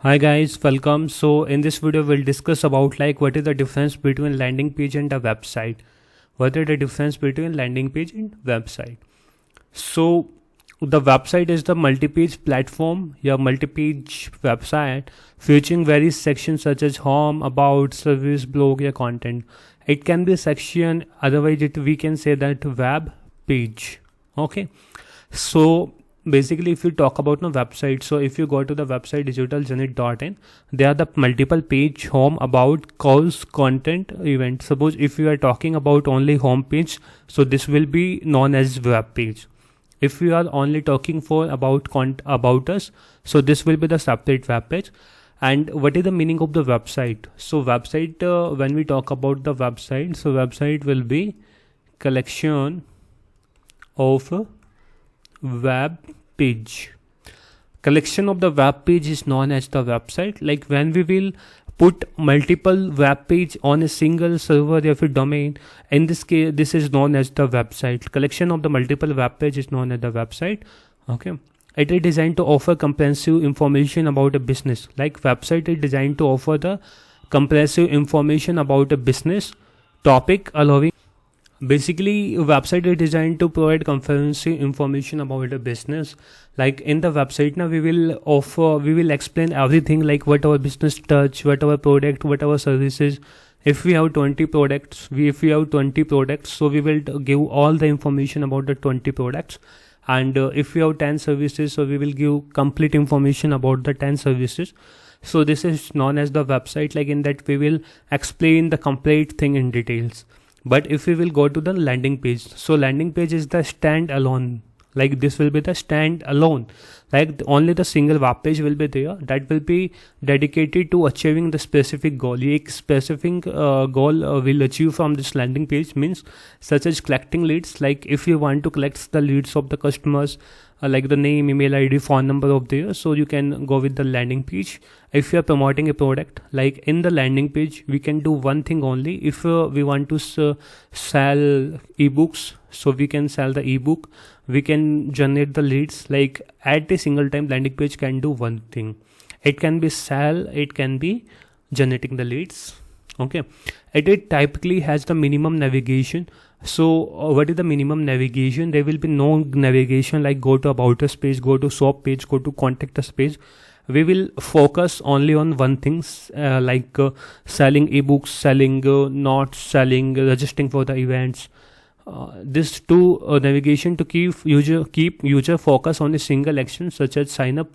Hi guys, welcome. So in this video we'll discuss about what is the difference between landing page and a website. What is the difference between landing page and website? So the website is the multi-page platform, your multi-page website featuring various sections such as home, about, service, blog, your content. It can be a section, otherwise we can say that web page. Okay. So basically if you talk about the website, so if you go to the website digitalgenit.in, there are the multiple page: home, about, calls, content, event. Suppose if you are talking about only home page, so this will be known as web page. If you are only talking for about us, so this will be the separate web page. And what is the meaning of the website? So website, when we talk about the website, so website will be collection of web page. Collection of the web page is known as the website. Like when we will put multiple web page on a single server of a domain, in this case this is known as the website. Collection of the multiple web page is known as the website. Okay. It is designed to offer comprehensive information about a business. Like website is designed to offer the comprehensive information about a business topic, allowing basically website is designed to provide comprehensive information about a business. Like in the website now we will explain everything, like what our business touch, what our product, what our services. If we have 20 products, so we will give all the information about the 20 products. And if we have 10 services, so we will give complete information about the 10 services. So this is known as the website. Like in that we will explain the complete thing in details. But if we will go to the landing page, so landing page is the standalone. Like this will be the standalone. Like only the single web page will be there, that will be dedicated to achieving the specific goal. एक specific goal will achieve from this landing page, means such as collecting leads. Like if you want to collect the leads of the customers, like the name, email ID, phone number of theirs, so you can go with the landing page. If you are promoting a product, like in the landing page we can do one thing only. If we want to sell ebooks, so we can sell the ebook, we can generate the leads. Like at a single time landing page can do one thing. It can be sell, it can be generating the leads. Okay. It typically has the minimum navigation. So what is the minimum navigation? There will be no navigation like go to about us page, go to shop page, go to contact us page. We will focus only on one things, like selling ebooks, selling not selling, registering for the events. This two navigation to keep user focus on a single action such as sign up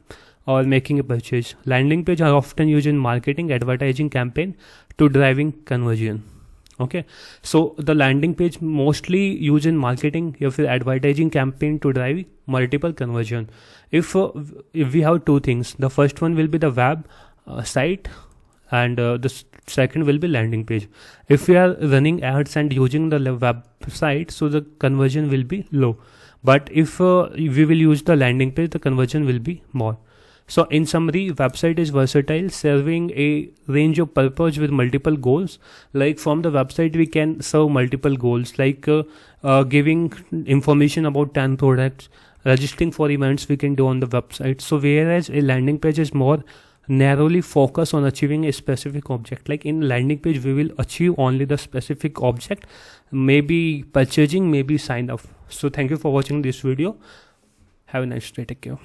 or making a purchase. Landing page are often used in marketing, advertising campaign to driving conversion. Okay, so the landing page mostly used in marketing, if advertising campaign to drive multiple conversion. If we have two things, the first one will be the web site, and the second will be landing page. If we are running ads and using the website, so the conversion will be low. But if we will use the landing page, the conversion will be more. So in summary, website is versatile, serving a range of purpose with multiple goals. Like from the website, we can serve multiple goals, like giving information about 10 products, registering for events we can do on the website. So whereas a landing page is more narrowly focused on achieving a specific object. Like in landing page, we will achieve only the specific object, maybe purchasing, maybe sign up. So thank you for watching this video. Have a nice day. Take care.